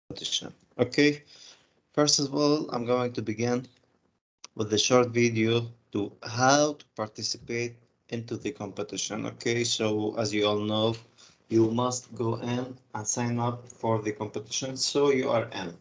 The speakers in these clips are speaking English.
competition. Okay, first of all, I'm going to begin with the short video to how to participate into the competition. Okay, so as you all know, you must go in and sign up for the competition so you are in.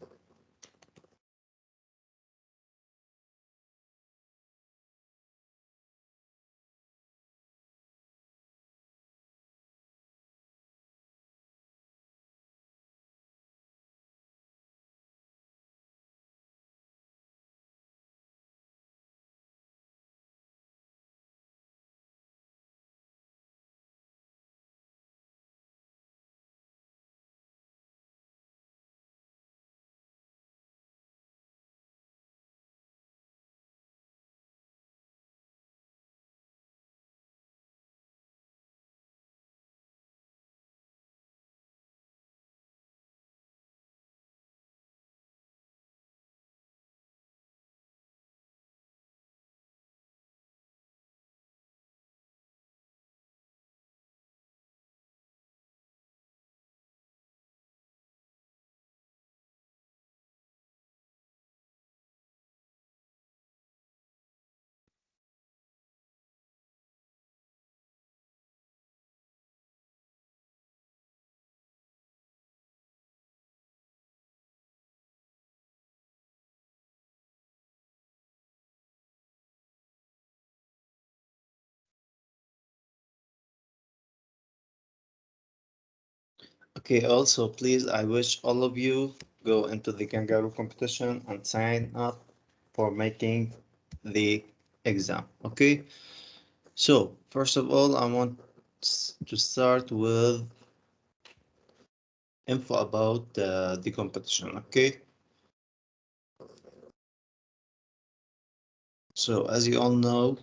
Okay, also please, I wish all of you go into the kangaroo competition and sign up for making the exam. Okay, so first of all, I want to start with info about the competition. Okay, so as you all know,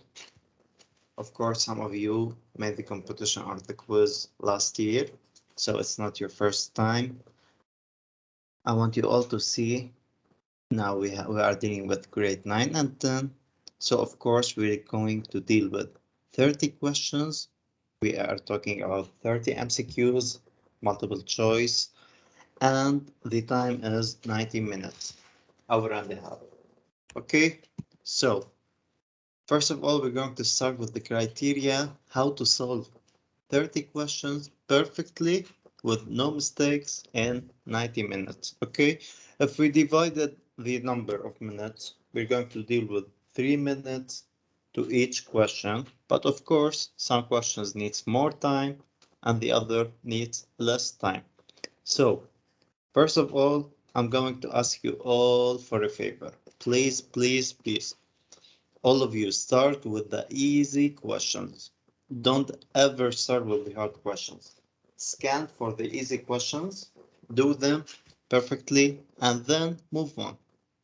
of course, some of you made the competition or the quiz last year, so it's not your first time. I want you all to see now we are dealing with grade 9 and 10. So of course we're going to deal with 30 questions. We are talking about 30 MCQs, multiple choice, and the time is 90 minutes, hour and a half. Okay, so first of all, we're going to start with the criteria, how to solve 30 questions perfectly with no mistakes in 90 minutes. Okay, if we divided the number of minutes, we're going to deal with 3 minutes to each question. But of course, some questions needs more time and the other needs less time. So first of all, I'm going to ask you all for a favor. Please, please, please. All of you start with the easy questions. Don't ever start with the hard questions. Scan for the easy questions, do them perfectly, and then move on.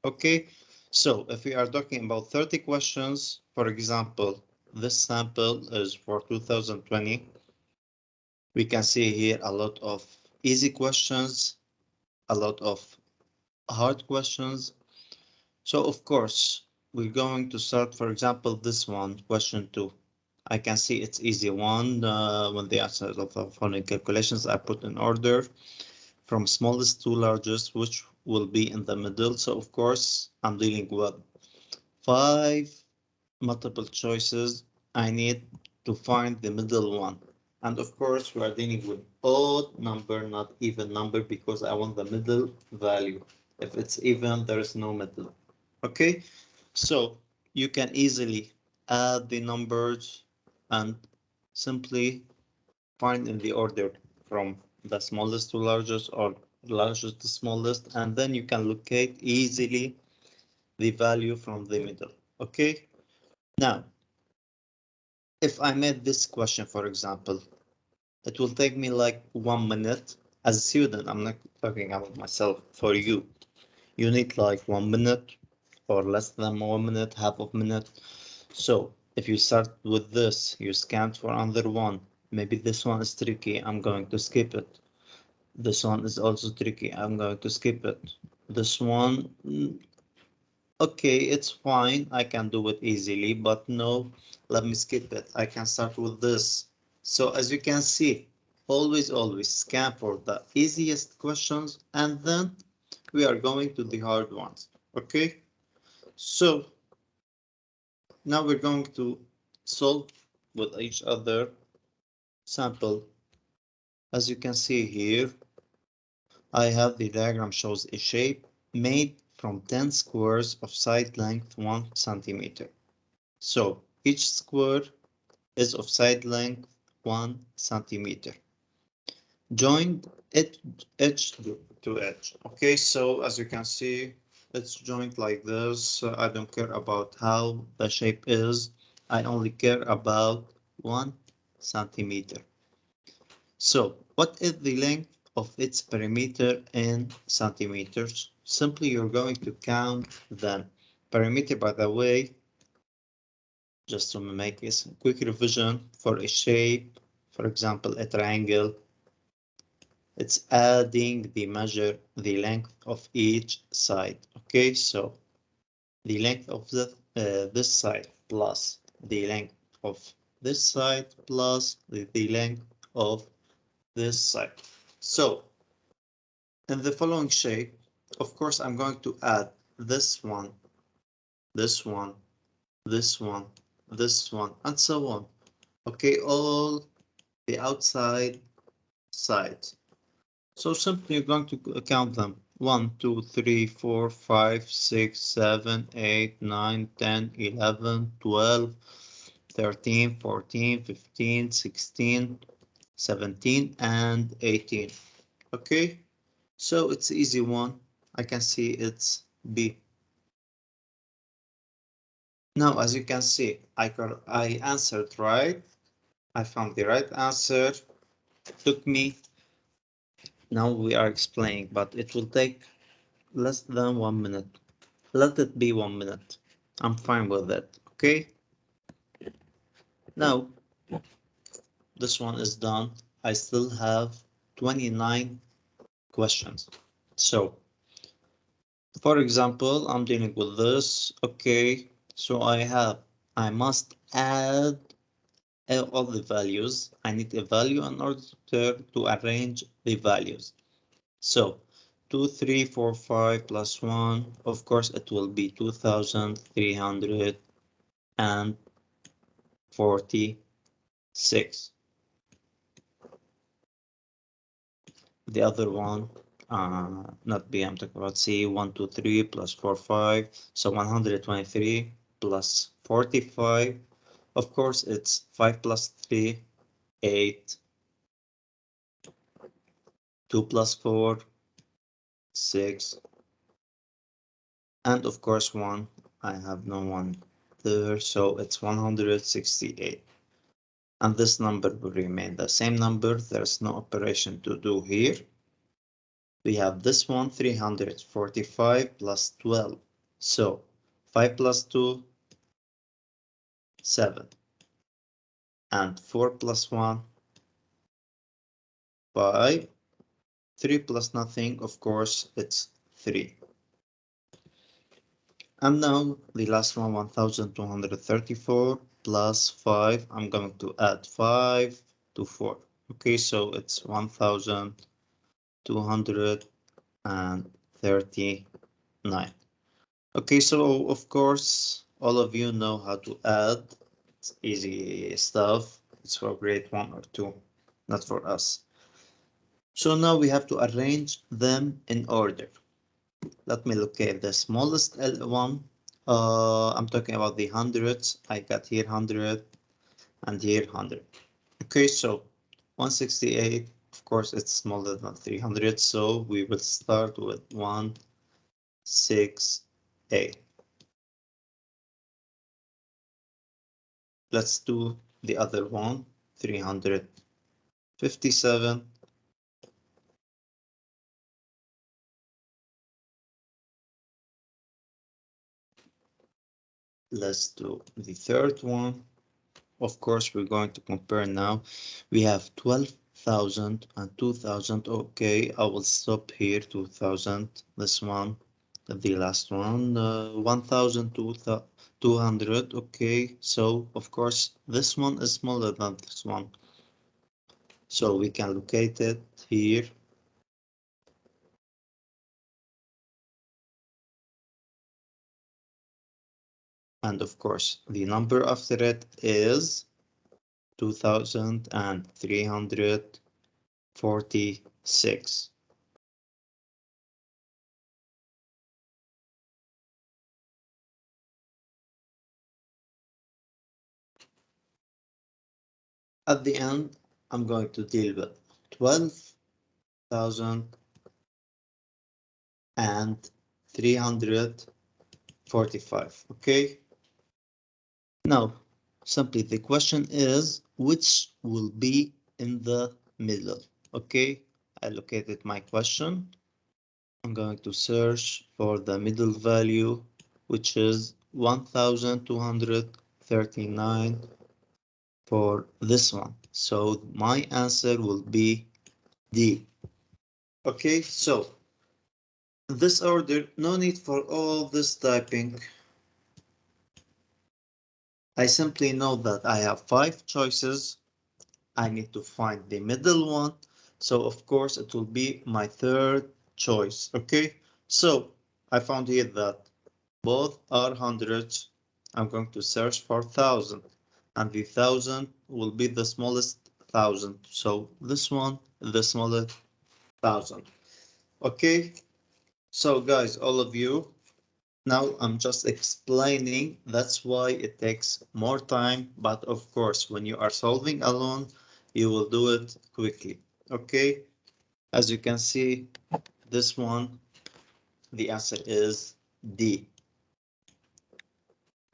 Okay? So if we are talking about 30 questions, for example, this sample is for 2020. We can see here a lot of easy questions, a lot of hard questions. So of course, we're going to start, for example, this one, question 2. I can see it's easy one. When the answers of the following calculations are put in order from smallest to largest, which will be in the middle. So of course, I'm dealing with 5 multiple choices. I need to find the middle one. And of course, we are dealing with odd number, not even number, because I want the middle value. If it's even, there is no middle. Okay, so you can easily add the numbers and simply find in the order from the smallest to largest or largest to smallest, and then you can locate easily the value from the middle. Okay, now if I made this question, for example, it will take me like 1 minute. As a student, I'm not talking about myself. For you, you need like 1 minute or less than 1 minute, half of minute. So if you start with this, you scan for another one. Maybe this one is tricky, I'm going to skip it. This one is also tricky, I'm going to skip it. This one, okay, it's fine, I can do it easily, but no, let me skip it. I can start with this. So as you can see, always scan for the easiest questions and then we are going to the hard ones. Okay, so now we're going to solve with each other sample. As you can see here, I have the diagram shows a shape made from 10 squares of side length 1 centimeter. So each square is of side length 1 centimeter. Joined edge to edge. Okay, so as you can see, it's joined like this. I don't care about how the shape is. I only care about 1 centimeter. So what is the length of its perimeter in centimeters? Simply you're going to count them. Perimeter, by the way, just to make a quick revision for a shape, for example, a triangle, it's adding the length of each side. Okay, so the length of this side plus the length of this side plus the length of this side. So in the following shape, of course, I'm going to add this one, this one, this one, this one, and so on. Okay, all the outside sides. So simply you're going to count them. 1, 2, 3, 4, 5, 6, 7, 8, 9, 10, 11, 12, 13, 14, 15, 16, 17, and 18. Okay, so it's easy one. I can see it's B. Now, as you can see, I answered right. I found the right answer. It took me. Now we are explaining, but it will take less than 1 minute. Let it be 1 minute. I'm fine with that. Okay. Now, this one is done. I still have 29 questions. So, for example, I'm dealing with this. Okay. So I must add all the values. I need a value in order to arrange the values. So 2, 3, 4, 5 plus 1, of course it will be 2,346. The other one, not B, I'm talking about C, 1, 2, 3 plus 4, 5. So 123 plus 45. Of course, it's 5 plus 3, 8. 2 plus 4, 6. And of course, 1. I have no one there, so it's 168. And this number will remain the same number. There's no operation to do here. We have this one, 345 plus 12. So 5 plus 2, 7. And 4 plus 1, 5. 3 plus nothing, of course, it's 3. And now the last one, 1,234 plus 5. I'm going to add 5 to 4. Okay, so it's 1,239. Okay, so of course, all of you know how to add. It's easy stuff. It's for grade 1 or 2, not for us. So now we have to arrange them in order. Let me locate the smallest one. I'm talking about the hundreds. I got here 100 and here 100. Okay, so 168, of course, it's smaller than 300. So we will start with 168. Let's do the other one, 357. Let's do the third one. Of course, we're going to compare now. We have 12,000 and 2,000. Okay, I will stop here, 2,000. This one, the last one, 1,200. Okay, so of course, this one is smaller than this one. So we can locate it here. And of course, the number after it is 2346. At the end, I'm going to deal with 12,345. Okay. Now, simply the question is which will be in the middle. Okay. I located my question. I'm going to search for the middle value, which is 1239 for this one. So my answer will be D. Okay, so in this order, no need for all this typing. I simply know that I have 5 choices. I need to find the middle one. So of course it will be my third choice. Okay, so I found here that both are hundreds. I'm going to search for 1,000, and the 1,000 will be the smallest 1,000. So this one is the smallest 1,000. Okay, so guys, all of you, now I'm just explaining. That's why it takes more time. But of course, when you are solving alone, you will do it quickly. Okay, as you can see, this one, the answer is D.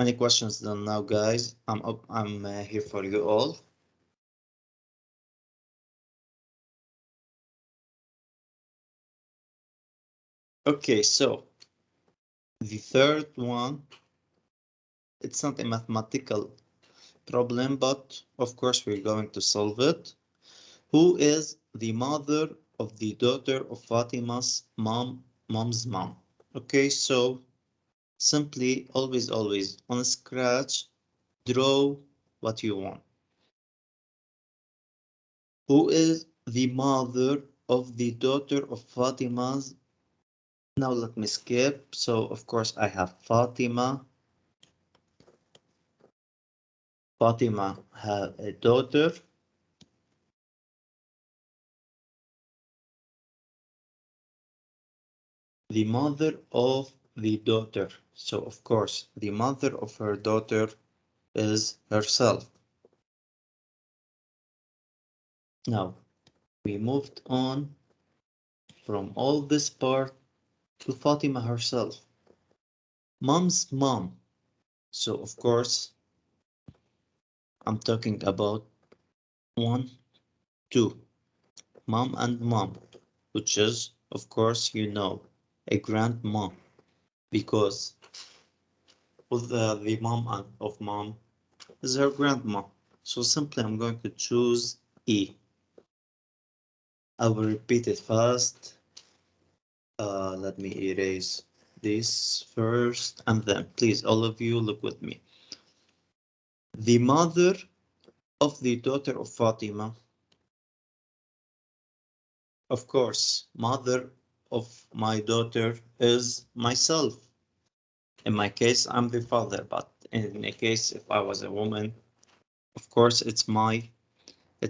Any questions done now, guys? I'm here for you all. Okay, so the third one, it's not a mathematical problem, but of course we're going to solve it. Who is the mother of the daughter of Fatima's mom's mom? Okay, so simply always on scratch, draw what you want. Who is the mother of the daughter of Fatima's? Now let me skip. So of course I have Fatima. Fatima had a daughter. The mother of the daughter. So of course the mother of her daughter is herself. Now we moved on from all this part to Fatima herself. Mom's mom. So of course I'm talking about 1, 2. Mom and mom, which is of course a grandma, because the mom of mom is her grandma. So simply I'm going to choose E. I will repeat it fast. Let me erase this first, and then please all of you look with me. The mother of the daughter of Fatima, of course, mother of my daughter is myself. In my case, I'm the father, but in a case if I was a woman, of course it's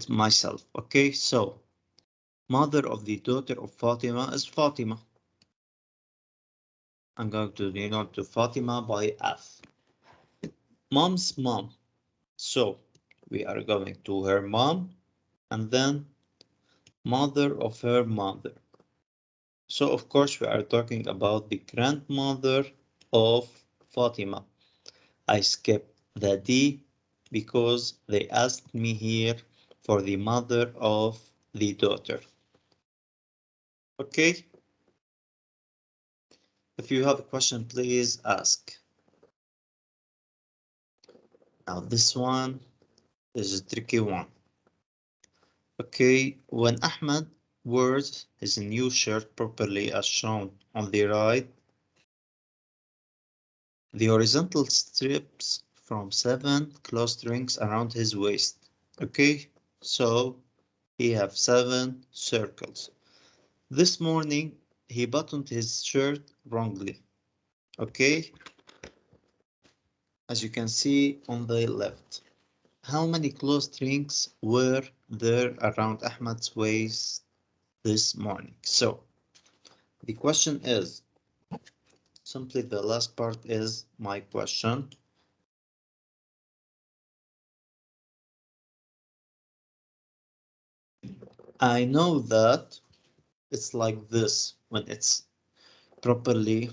myself. Okay, so mother of the daughter of Fatima is Fatima. I'm going to denote to Fatima by F. Mom's mom. So we are going to her mom and then mother of her mother. So of course we are talking about the grandmother of Fatima. I skipped the D because they asked me here for the mother of the daughter. Okay? If you have a question, please ask. Now this one is a tricky one. Okay, when Ahmed wears his new shirt properly as shown on the right, the horizontal strips from 7 closed rings around his waist. Okay, so he have 7 circles. This morning he buttoned his shirt wrongly. Okay, as you can see on the left. How many closed rings were there around Ahmad's waist this morning? So the question is simply the last part is my question. I know that it's like this when it's properly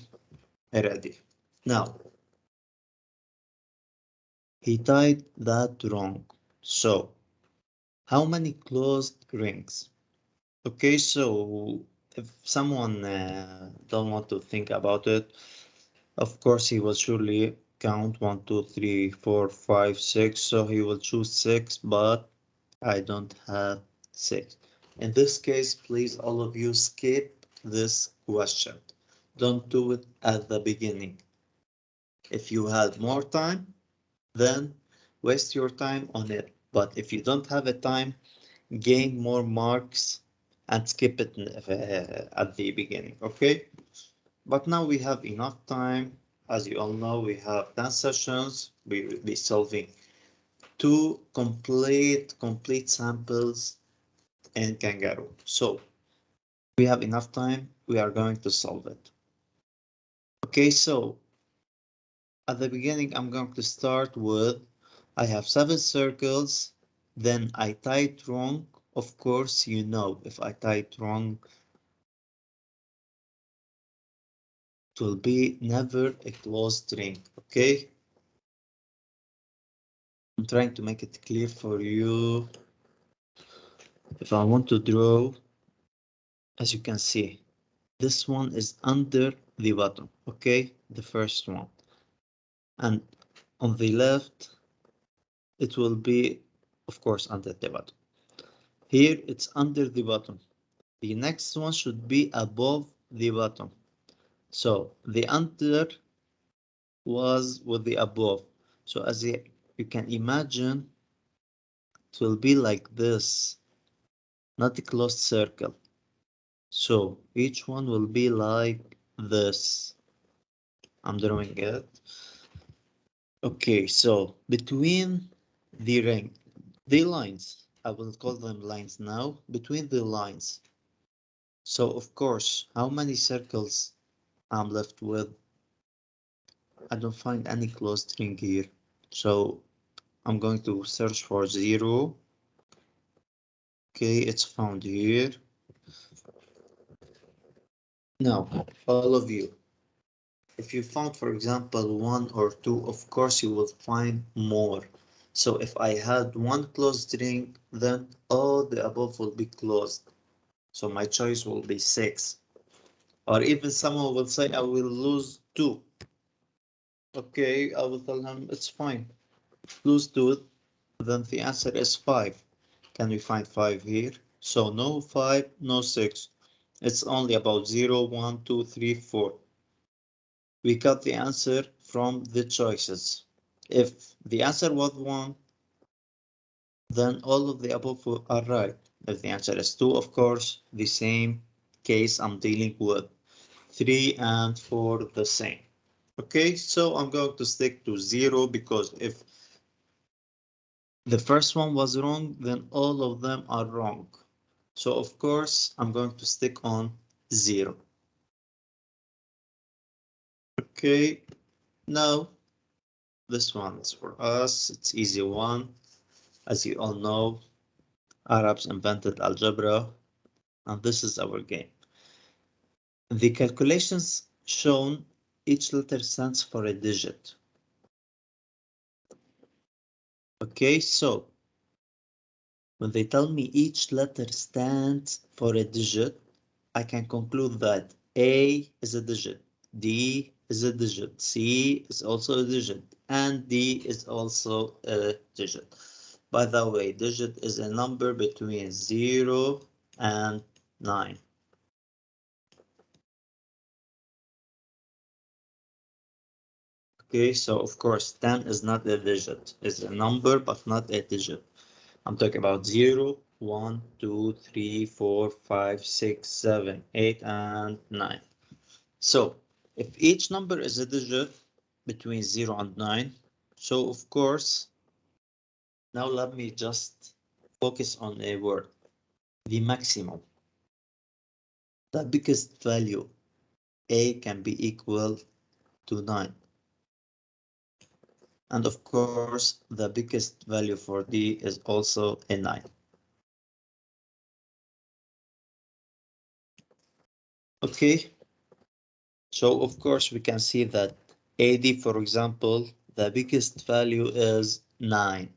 ready. Now, he tied that wrong. So, how many closed rings? Okay, so if someone don't want to think about it, of course he will surely count 1, 2, 3, 4, 5, 6. So he will choose 6, but I don't have 6. In this case, please all of you skip this question. Don't do it at the beginning. If you had more time, then waste your time on it. But if you don't have a time, gain more marks and skip it at the beginning, okay? But now we have enough time. As you all know, we have 10 sessions. We will be solving 2 complete samples in Kangaroo. So we have enough time. We are going to solve it. Okay, so at the beginning, I'm going to start with, I have 7 circles, then I tied wrong. Of course, you know, if I tied wrong, it will be never a closed ring, okay? I'm trying to make it clear for you. If I want to draw, as you can see, this one is under the bottom, okay? The first one. And on the left, it will be, of course, under the bottom. Here, it's under the bottom. The next one should be above the bottom. So the under was with the above. So as you can imagine, it will be like this, not a closed circle. So each one will be like this. I'm drawing it. Okay, so between the lines, I will call them lines now, between the lines. So of course, how many circles I'm left with? I don't find any closed ring here. So I'm going to search for 0. Okay, it's found here. Now, all of you, if you found, for example, 1 or 2, of course you will find more. So if I had 1 closed ring, then all the above will be closed. So my choice will be 6. Or even someone will say I will lose 2. Okay, I will tell him it's fine. Lose 2, then the answer is 5. Can we find 5 here? So no 5, no 6. It's only about 0, 1, 2, 3, 4. We got the answer from the choices. If the answer was 1, then all of the above are right. If the answer is 2, of course, the same case I'm dealing with. 3 and 4 the same. Okay, so I'm going to stick to 0 because if the first one was wrong, then all of them are wrong. So of course, I'm going to stick on 0. Okay, now this one is for us. It's easy one. As you all know, Arabs invented algebra, and this is our game. The calculations shown, each letter stands for a digit. Okay, so when they tell me each letter stands for a digit, I can conclude that A is a digit, D is a digit, C is also a digit, and D is also a digit. By the way, digit is a number between 0 and 9. Okay, so of course 10 is not a digit. It's a number, but not a digit. I'm talking about 0, 1, 2, 3, 4, 5, 6, 7, 8, and 9. So if each number is a digit between 0 and 9, So of course, now let me just focus on a word, the maximum. The biggest value A can be equal to 9. And of course, the biggest value for D is also a 9. Okay, so of course we can see that AD, for example, the biggest value is 9.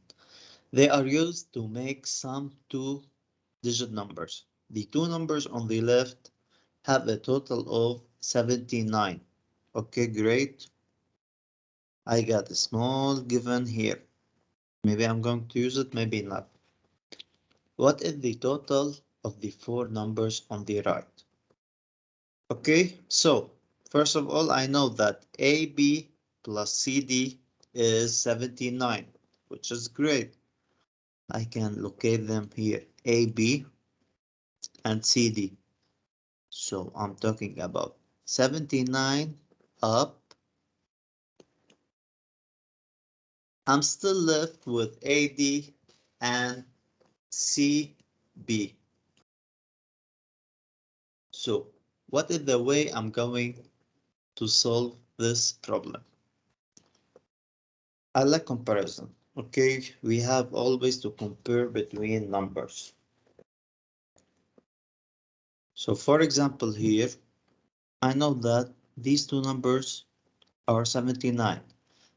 They are used to make some two-digit numbers. The two numbers on the left have a total of 79. Okay, great. I got a small given here. Maybe I'm going to use it, maybe not. What is the total of the four numbers on the right? Okay, so first of all, I know that AB plus CD is 79, which is great. I can locate them here, AB and CD. So I'm talking about 79 up. I'm still left with AD and CB. So what is the way I'm going to solve this problem? I like comparison. Okay, we have always to compare between numbers. So for example here, I know that these two numbers are 79.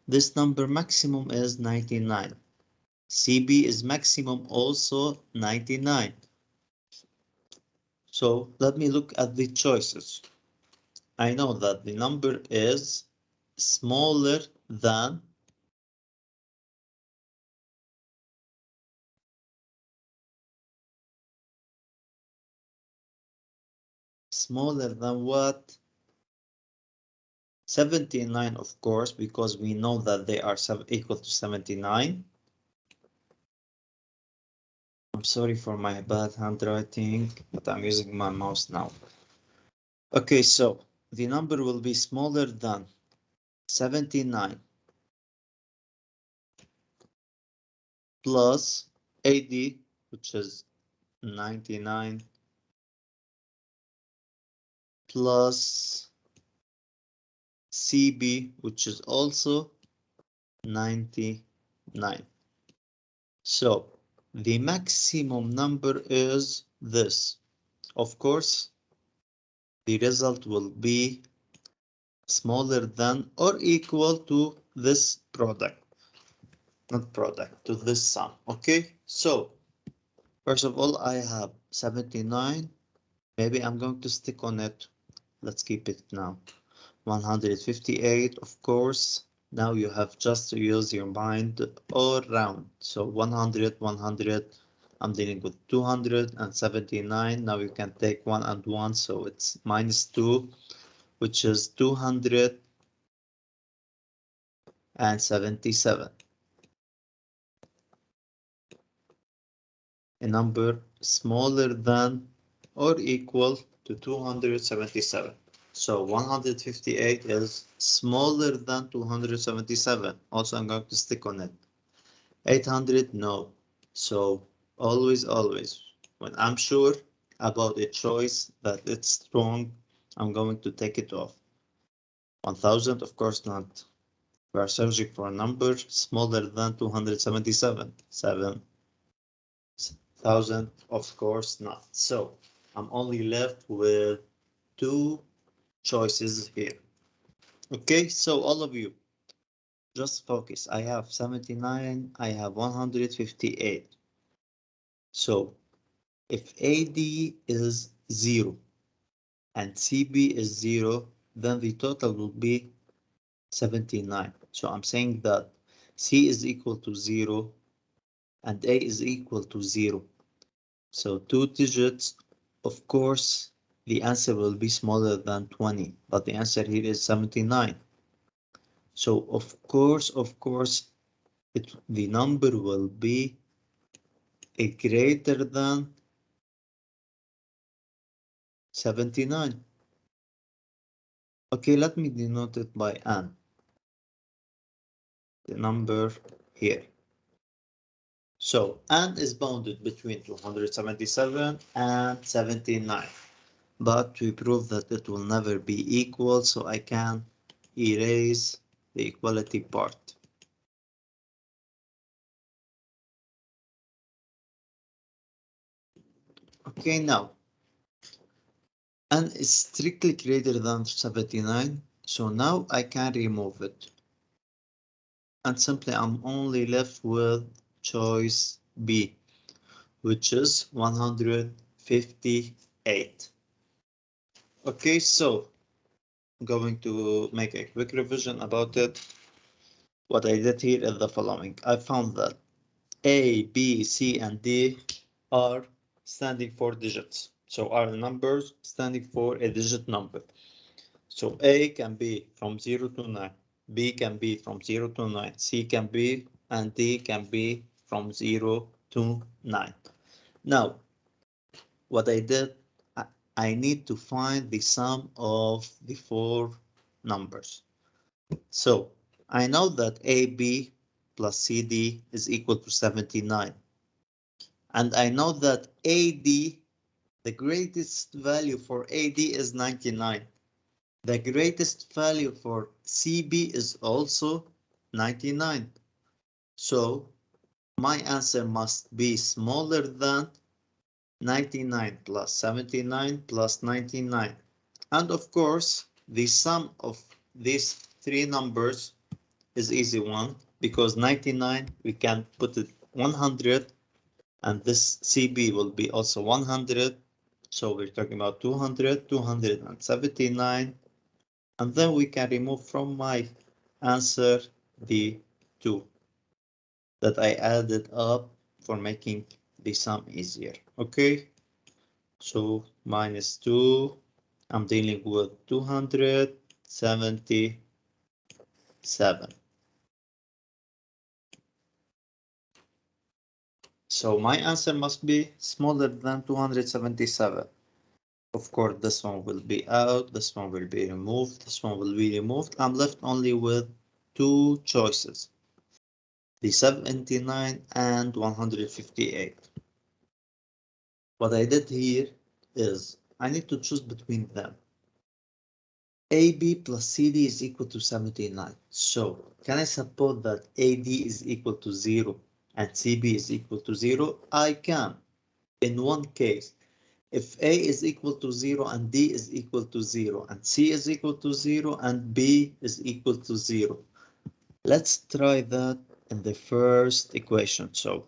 This number maximum is 99. CB is maximum also 99. So let me look at the choices. I know that the number is smaller than what? 79, of course, because we know that they are equal to 79. I'm sorry for my bad handwriting, but I'm using my mouse now. Okay, so the number will be smaller than 79 plus AD, which is 99, plus CB, which is also 99. So the maximum number is this. Of course, the result will be smaller than or equal to this product, not product, to this sum. Okay, so first of all, I have 79. Maybe I'm going to stick on it. Let's keep it now. 158, of course. Now you have just to use your mind all round. So 100, 100. I'm dealing with 279. Now you can take 1 and 1. So it's minus 2, which is 277. A number smaller than or equal to 277. So 158 is smaller than 277. Also, I'm going to stick on it. 800, no. So always, when I'm sure about a choice that it's strong, I'm going to take it off. 1000, of course not. We are searching for a number smaller than 277. 7,000, of course not. So I'm only left with two choices here. Okay, so all of you, just focus. I have 79, I have 158. So if AD is 0 and CB is 0, then the total will be 79. So I'm saying that C is equal to 0 and A is equal to 0. So two digits, of course, the answer will be smaller than 20, but the answer here is 79. So of course, the number will be a greater than 79. Okay, let me denote it by N. the number here. So n is bounded between 277 and 79, but we prove that it will never be equal, so I can erase the equality part. Okay, now n is strictly greater than 79, so now I can remove it. And simply I'm only left with choice B, which is 158. Okay, so I'm going to make a quick revision about it. What I did here is the following. I found that A, B, C, and D are standing for digits. So are numbers standing for a digit number. So A can be from 0 to 9, B can be from 0 to 9, C can be, and D can be from 0 to 9. Now, what I did, I need to find the sum of the four numbers. So I know that AB plus CD is equal to 79. And I know that AD, the greatest value for AD is 99. The greatest value for CB is also 99. So my answer must be smaller than 99 plus 79 plus 99. And of course, the sum of these three numbers is easy one, because 99 we can put it 100, and this CB will be also 100. So we're talking about 200, 279. And then we can remove from my answer the 2 that I added up for making the sum easier. Okay, so minus 2, I'm dealing with 277. So my answer must be smaller than 277. Of course, this one will be out, this one will be removed, this one will be removed. I'm left only with two choices, the 79 and 158. What I did here is I need to choose between them. AB plus CD is equal to 79. So can I suppose that AD is equal to 0 and CB is equal to 0? I can. In one case, if A is equal to 0 and D is equal to 0 and C is equal to 0 and B is equal to 0. Let's try that in the first equation. So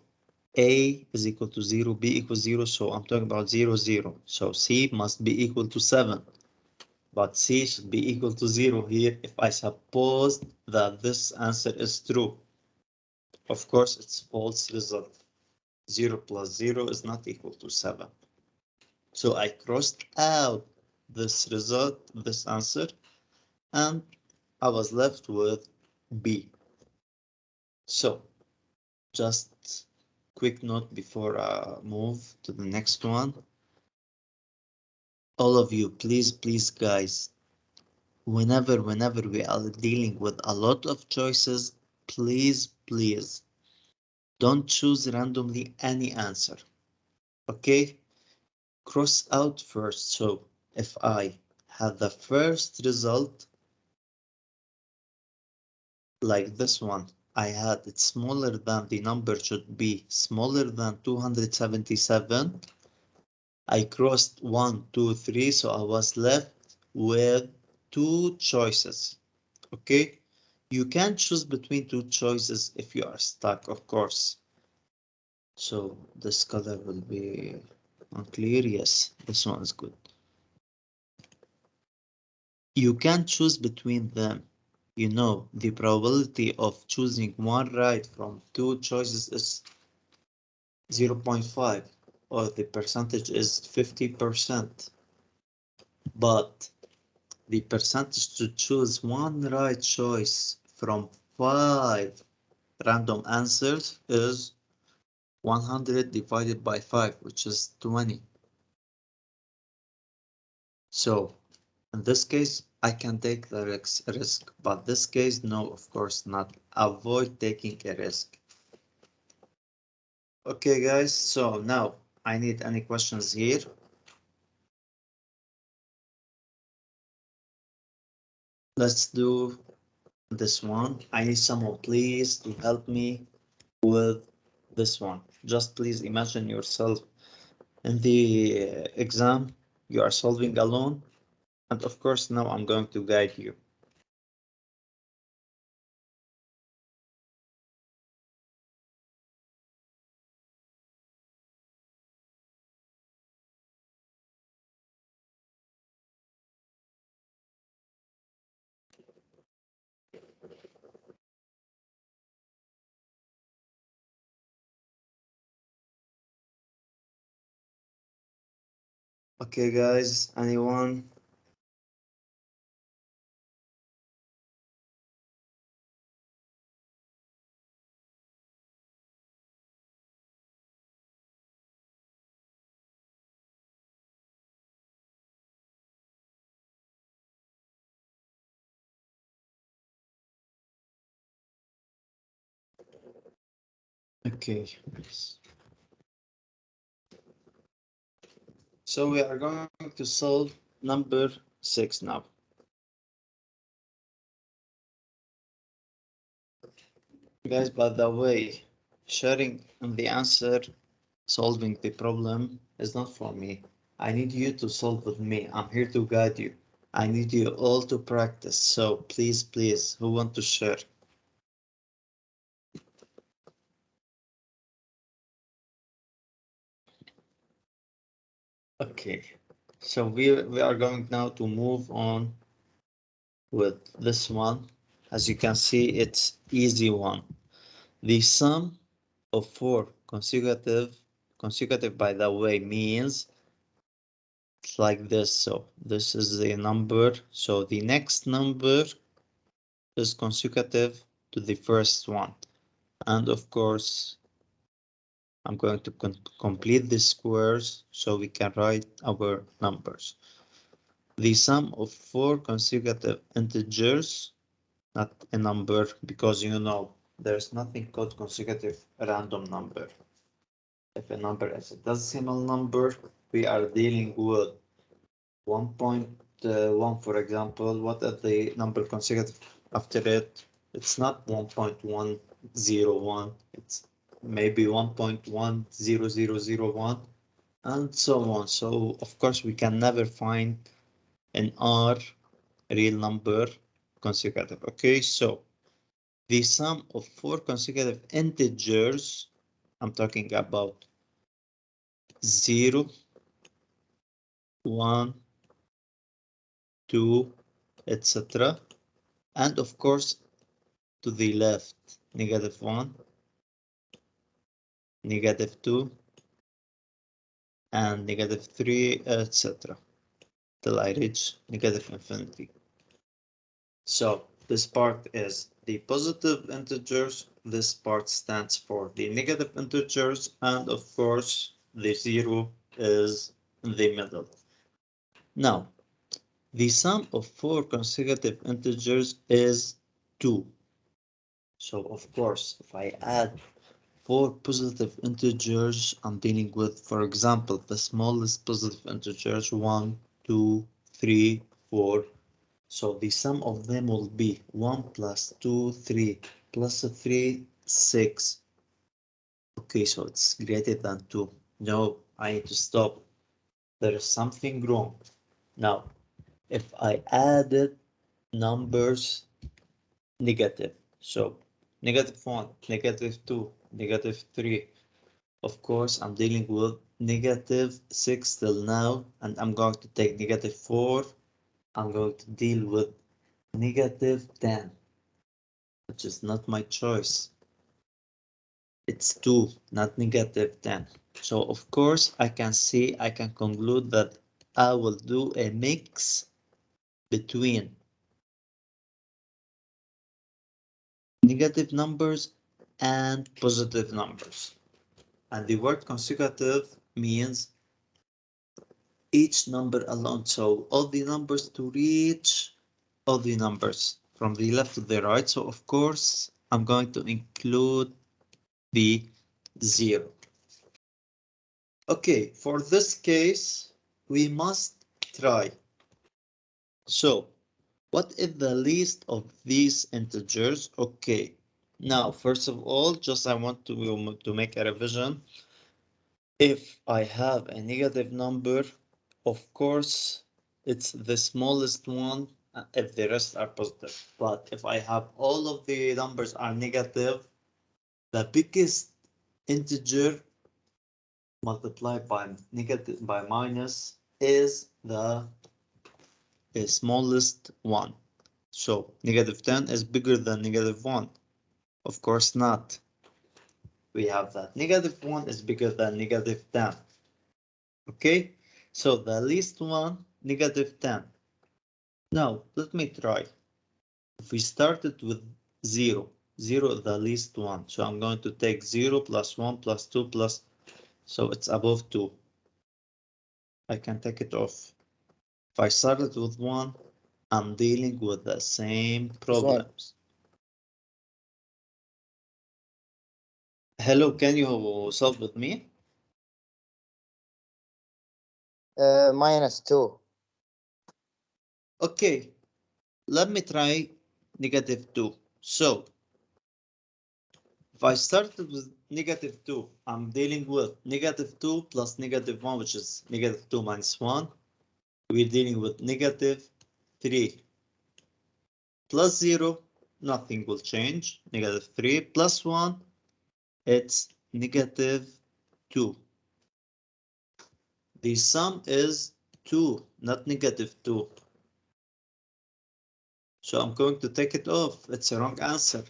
A is equal to 0, B equals 0, so I'm talking about 0, 0. So C must be equal to 7. But C should be equal to 0 here if I suppose that this answer is true. Of course, it's false result. 0 plus 0 is not equal to 7. So I crossed out this result, this answer, and I was left with B. So just quick note before I move to the next one. All of you, please, guys, whenever we are dealing with a lot of choices, please don't choose randomly any answer. Okay, cross out first. So if I have the first result like this one, I had it smaller than, the number should be smaller than 277. I crossed 1, 2, 3, so I was left with two choices. Okay, you can choose between two choices if you are stuck, of course. So this color will be unclear. Yes, this one is good. You can choose between them. You know, the probability of choosing one right from two choices is 0.5, or the percentage is 50%. But the percentage to choose one right choice from 5 random answers is 100 divided by 5, which is 20. So In this case, I can take the risk, but this case, no, of course not. Avoid taking a risk. Okay, guys, so now I need any questions here. Let's do this one. I need someone, please, to help me with this one. Just please imagine yourself in the exam you are solving alone. And of course, now I'm going to guide you. Okay, guys, anyone? Okay. So we are going to solve number 6 now. Guys, by the way, sharing the answer, solving the problem is not for me. I need you to solve with me. I'm here to guide you. I need you all to practice. So please, please, who want to share? Okay, so we are going now to move on with this one. As you can see, it's easy one. The sum of 4 consecutive by the way means it's like this. So this is the number. So the next number is consecutive to the first one. And of course, I'm going to complete the squares so we can write our numbers. The sum of 4 consecutive integers, not a number, because you know there's nothing called consecutive random number. If a number is a decimal number, we are dealing with 1.1, for example. What is the number consecutive after it? It's not 1.101, it's maybe 1.10001 and so on. So of course we can never find an R real number consecutive. Okay, so the sum of 4 consecutive integers, I'm talking about 0, 1, 2, etc. And of course, to the left, -1, -2, and -3, etc. till I reach -infinity. So this part is the positive integers, this part stands for the negative integers, and of course the 0 is in the middle. Now, the sum of 4 consecutive integers is 2. So of course, if I add 4 positive integers, I'm dealing with, for example, the smallest positive integers, 1, 2, 3, 4. So the sum of them will be 1 plus 2, 3, plus 3, 6. Okay, so it's greater than 2. No, I need to stop. There is something wrong. Now, if I added numbers negative, so -1, -2, -3, of course, I'm dealing with -6 till now, and I'm going to take -4. I'm going to deal with -10, which is not my choice. It's 2, not -10. So of course, I can conclude that I will do a mix between negative numbers and positive numbers. And the word consecutive means each number alone. So all the numbers to reach all the numbers from the left to the right. So of course, I'm going to include the 0. Okay, for this case, we must try. So, what is the least of these integers? Okay, now first of all, just I want to make a revision. If I have a negative number, of course, it's the smallest one if the rest are positive. But if I have all of the numbers are negative, the biggest integer multiplied by negative by minus is the smallest one. So negative 10 is bigger than negative 1. Of course not. We have that negative 1 is bigger than negative 10. Okay, so the least one, negative 10. Now let me try. If we started with 0, 0 is the least one. So I'm going to take 0 plus 1 plus 2 plus, so it's above 2. I can take it off. If I started with 1, I'm dealing with the same problems. Hello, can you solve with me? -2. Okay, let me try negative 2. So, if I started with negative 2, I'm dealing with negative 2 plus negative 1, which is negative 2 minus 1. We're dealing with negative 3 plus 0, nothing will change. Negative 3 plus 1, it's negative 2. The sum is 2, not negative 2. So I'm going to take it off. It's a wrong answer.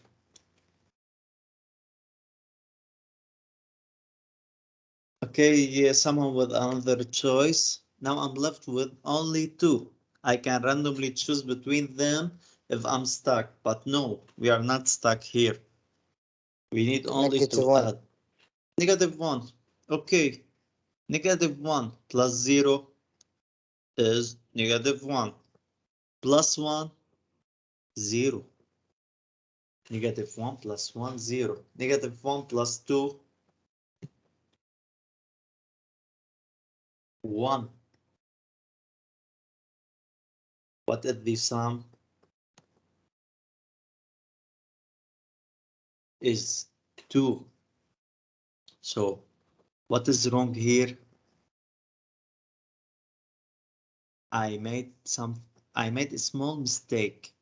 Okay, yeah, someone with another choice. Now I'm left with only 2. I can randomly choose between them if I'm stuck, but no, we are not stuck here. We need only to -1. add negative 1. Okay, negative 1 plus 0 is negative 1. Plus 1, 0. Negative 1 plus 1, 0. Negative 1 plus 2, 1. What is the sum? Is 2. So what is wrong here? I made a small mistake.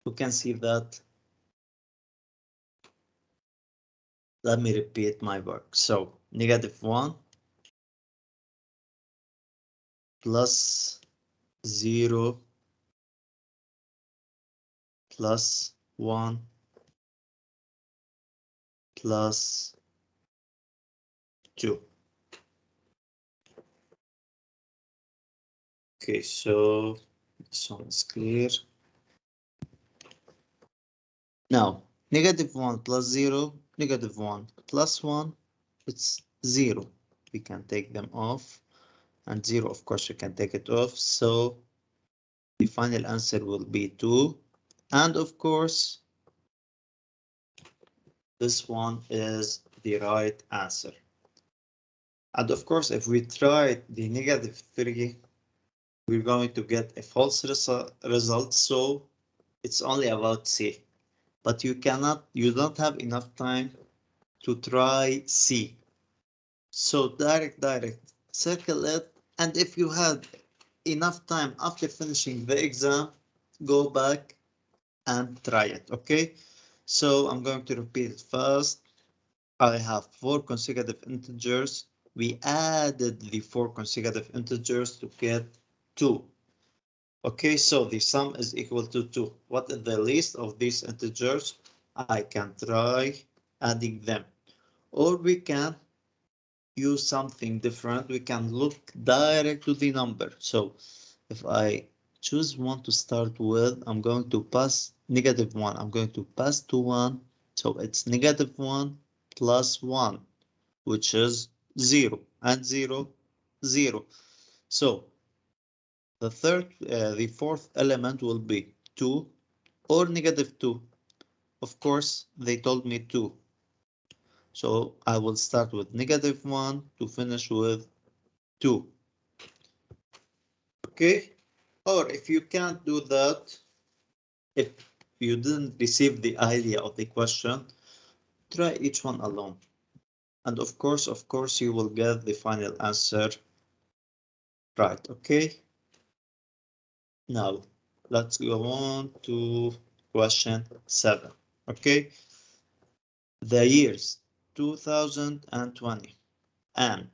You can see that. Let me repeat my work. So negative 1 plus 0 plus 1 plus 2. Okay, so this one is clear. Now, negative 1 plus 0, negative 1 plus 1, it's 0. We can take them off. And 0, of course, you can take it off. So the final answer will be 2. And of course, this one is the right answer. And of course, if we try the negative 3, we're going to get a false result. So it's only about C. But you don't have enough time to try C. So direct, circle it. And if you had enough time after finishing the exam, go back and try it, okay? So I'm going to repeat it fast. I have 4 consecutive integers. We added the 4 consecutive integers to get 2. Okay, so the sum is equal to 2. What is the least of these integers? I can try adding them. Or we can use something different. We can look direct to the number. So if I choose 1 to start with, I'm going to pass negative 1. I'm going to pass to 1. So it's negative 1 plus 1, which is 0. And 0, 0. So the fourth element will be 2 or -2. Of course, they told me 2. So I will start with -1 to finish with 2. Okay? Or if you can't do that, if you didn't receive the idea of the question, try each one alone. And of course, you will get the final answer right. Okay? Now, let's go on to question 7. Okay? The years 2020 and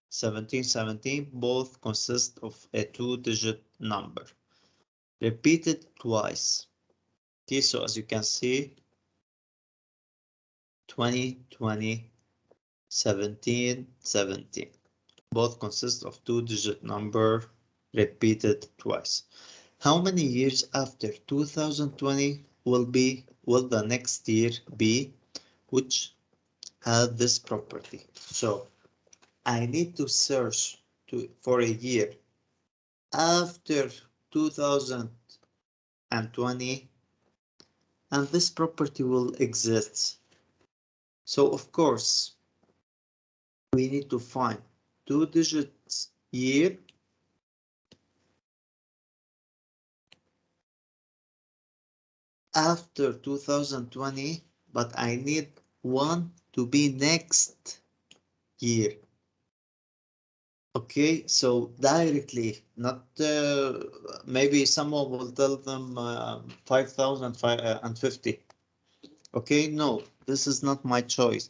1717 both consist of a 2-digit number, repeated twice. Okay, so as you can see, 2020, 1717. Both consist of 2-digit number repeated twice. How many years after 2020 will the next year be which had this property? So I need to search for a year after 2020 and this property will exist. So of course we need to find 2 digits year after 2020, but I need one to be next year. Okay, so directly, not maybe someone will tell them 5,050. Okay, no, this is not my choice.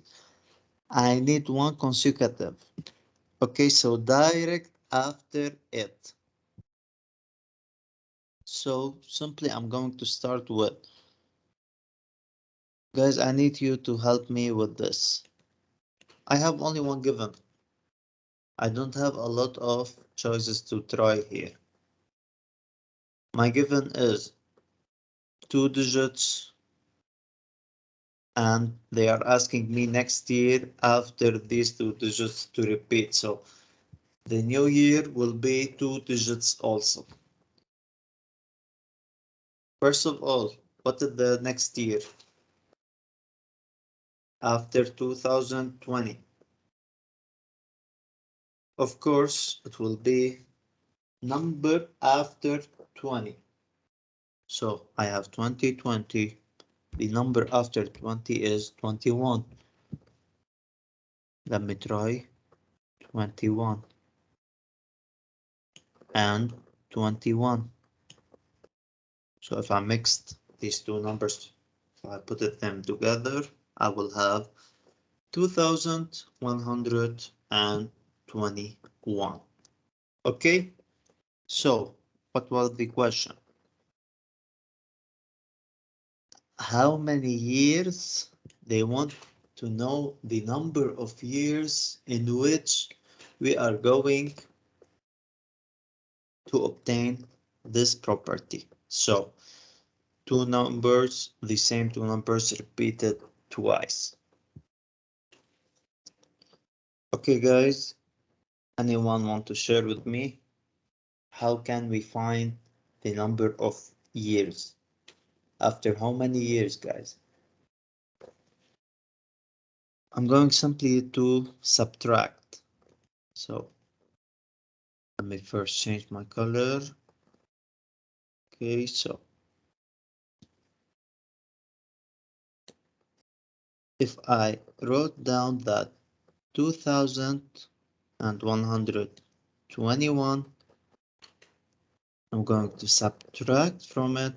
I need one consecutive. Okay, so direct after it. So simply I'm going to start with, guys, I need you to help me with this. I have only one given. I don't have a lot of choices to try here. My given is 2 digits and they are asking me next year after these 2 digits to repeat. So the new year will be 2 digits also. First of all, what is the next year? After 2020. Of course, it will be number after 20. So I have 2020. The number after 20 is 21. Let me try 21 and 21. So if I mixed these two numbers, if I put them together, I will have 2121. Okay, so what was the question? How many years? They want to know the number of years in which we are going to obtain this property. So two numbers, the same two numbers repeated twice. Okay, guys, anyone want to share with me? How can we find the number of years? After how many years, guys? I'm going simply to subtract. So let me first change my color. Okay, so if I wrote down that 2121, I'm going to subtract from it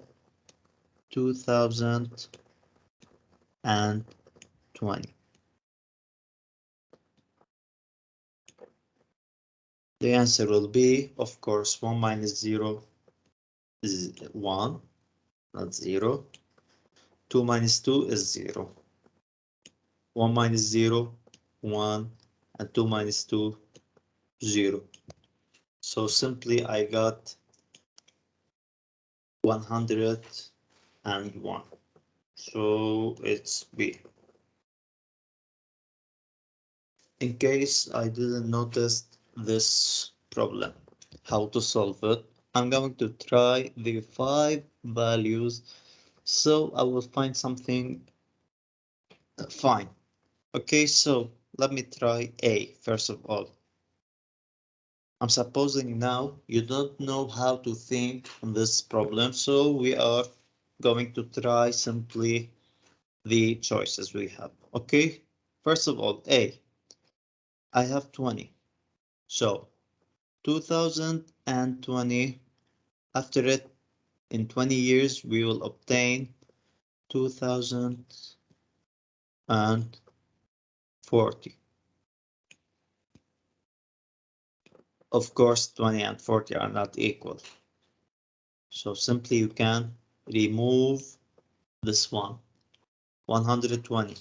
2020. The answer will be, of course, 1 minus 0 is 1, not 0. 2 minus 2 is 0. 1 minus 0, 1, and 2 minus 2, 0. So simply I got 101. So it's B. In case I didn't notice this problem, how to solve it. I'm going to try the 5 values, so I will find something fine. Okay, so let me try A first of all. I'm supposing now you don't know how to think on this problem, so we are going to try simply the choices we have. Okay, first of all, A, I have 20. So 2020, after it, in 20 years, we will obtain 2040. Of course, 20 and 40 are not equal. So simply you can remove this one. 120.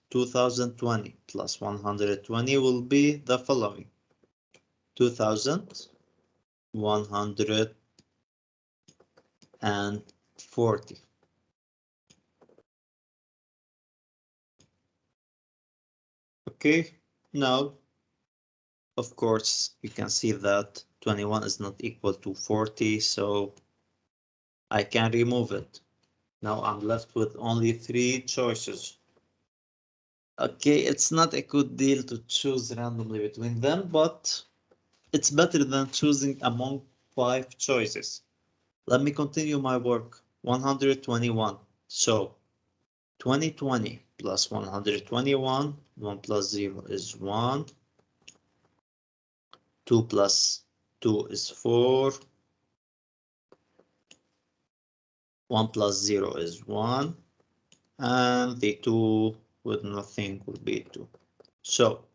2020 plus 120 will be the following. 2140. Okay, now, of course, you can see that 21 is not equal to 40, so I can remove it. Now I'm left with only 3 choices. Okay, it's not a good deal to choose randomly between them, but it's better than choosing among 5 choices. Let me continue my work. 121. So 2020 plus 121. 1 plus 0 is 1. 2 plus 2 is 4. 1 plus 0 is 1. And the 2 with nothing will be 2. So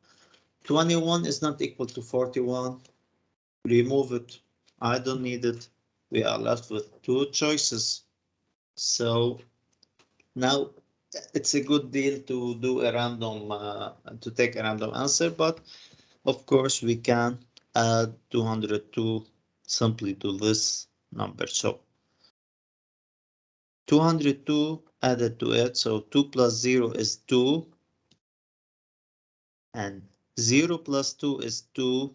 21 is not equal to 41. Remove it. I don't need it. We are left with 2 choices. So now it's a good deal to do a random, to take a random answer, but of course we can add 202 simply to this number. So 202 added to it, so 2 plus 0 is 2, and 0 plus 2 is 2,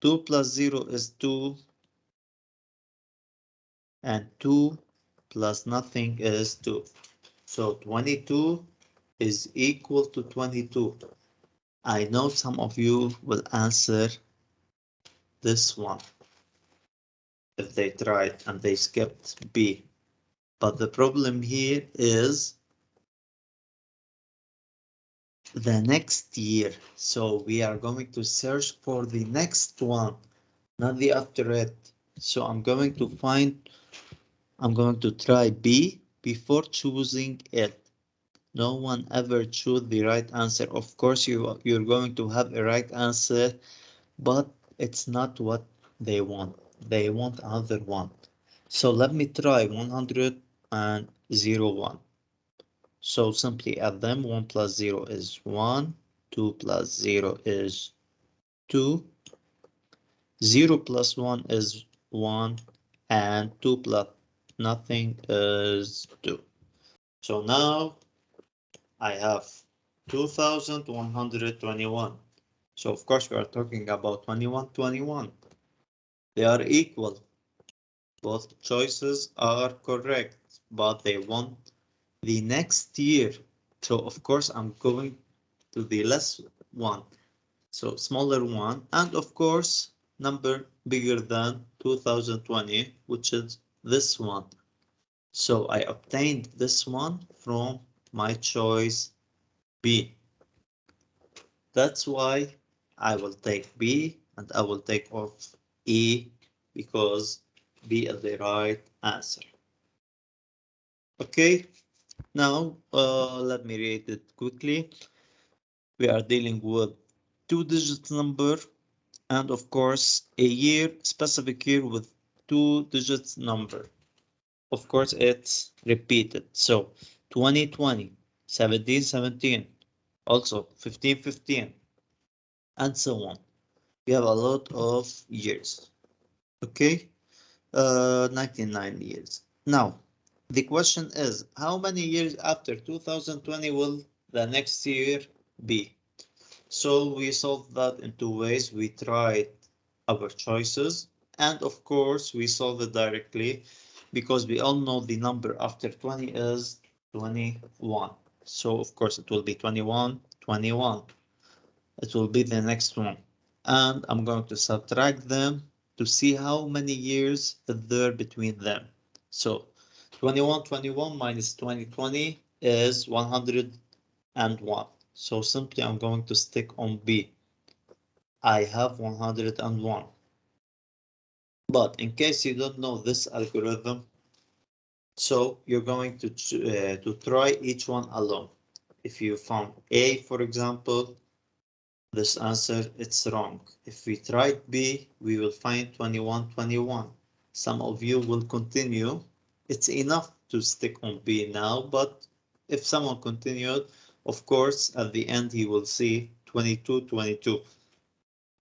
2 plus 0 is 2, and 2 plus nothing is 2. So 22 is equal to 22. I know some of you will answer this one if they tried and they skipped B. But the problem here is the next year. So we are going to search for the next one, not the after it. So I'm going to try B before choosing it. No one ever choose the right answer. Of course, you're going to have a right answer, but it's not what they want. They want another one. So let me try 100 and 01. So simply add them. 1 plus 0 is 1. 2 plus 0 is 2. 0 plus 1 is 1. And 2 plus nothing is 2. So now I have 2121. So of course we are talking about 2121. They are equal. Both choices are correct, but they want the next year. So of course I'm going to the less one. So smaller one, and of course number bigger than 2020, which is this one. So I obtained this one from my choice B. That's why I will take B and I will take off E, because B is the right answer. Okay, now let me read it quickly. We are dealing with 2-digit number and of course a year, specific year with 2-digit number. Of course it's repeated. So 2020, 1717, also 1515, and so on. We have a lot of years. Okay, 99 years. Now, the question is, how many years after 2020 will the next year be? So we solved that in two ways. We tried our choices, and of course we solve it directly because we all know the number after 20 is 21. So of course it will be 21, 21. It will be the next one. And I'm going to subtract them to see how many years is there between them. So 21, 21 minus 20, 20 is 101. So simply I'm going to stick on B. I have 101. But in case you don't know this algorithm, so you're going to try each one alone. If you found A, for example, this answer, it's wrong. If we tried B, we will find 21, 21. Some of you will continue. It's enough to stick on B now, but if someone continued, of course, at the end, he will see 22, 22.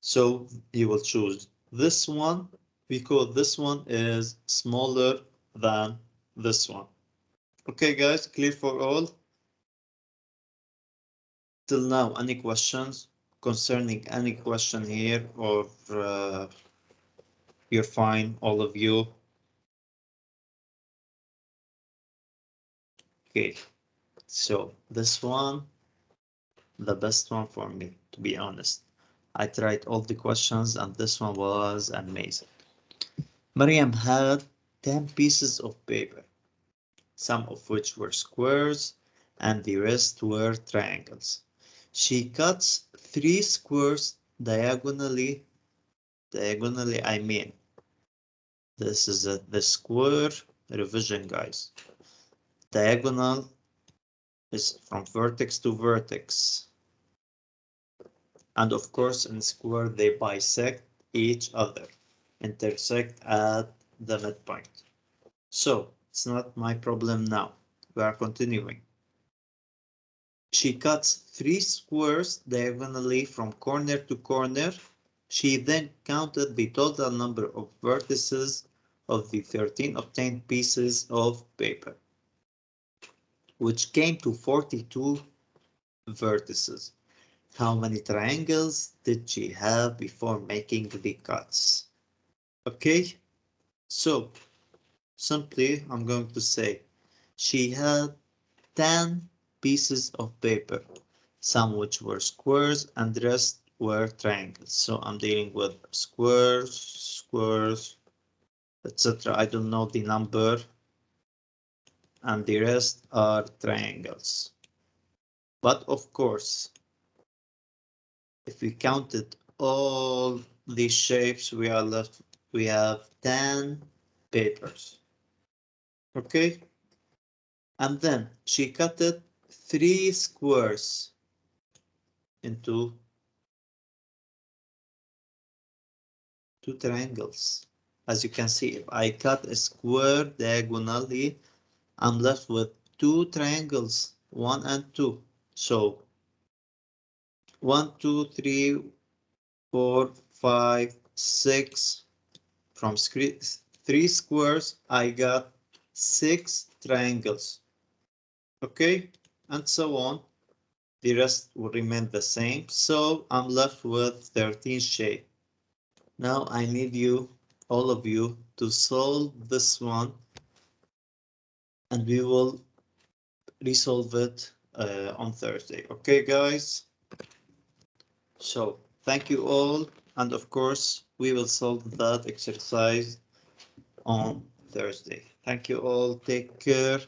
So he will choose this one because this one is smaller than this one. Okay, guys, clear for all? Till now, any questions concerning any question here, or you're fine, all of you? Okay, so this one, the best one for me, to be honest. I tried all the questions and this one was amazing. Mariam had 10 pieces of paper, some of which were squares and the rest were triangles. She cuts 3 squares diagonally. Diagonally, I mean, this is the square revision, guys. Diagonal is from vertex to vertex. And of course, in square, they bisect each other, intersect at the midpoint. So it's not my problem now. We are continuing. She cuts 3 squares diagonally from corner to corner. She then counted the total number of vertices of the 13 obtained pieces of paper, which came to 42 vertices. How many triangles did she have before making the cuts? Okay, so simply I'm going to say she had 10 pieces of paper, some which were squares and the rest were triangles. So I'm dealing with squares, squares, etc. I don't know the number, and the rest are triangles. But of course, if we counted all these shapes, we have 10 papers. Okay? And then she cut it 3 squares into 2 triangles. As you can see, if I cut a square diagonally, I'm left with 2 triangles, 1 and 2. So 1, 2, 3, 4, 5, 6. From 3 squares, I got 6 triangles. Okay, and so on. The rest will remain the same. So I'm left with 13 shapes. Now I need you, all of you, to solve this one, and we will resolve it on Thursday. Okay, guys? So thank you all, and of course, we will solve that exercise on Thursday. Thank you all. Take care.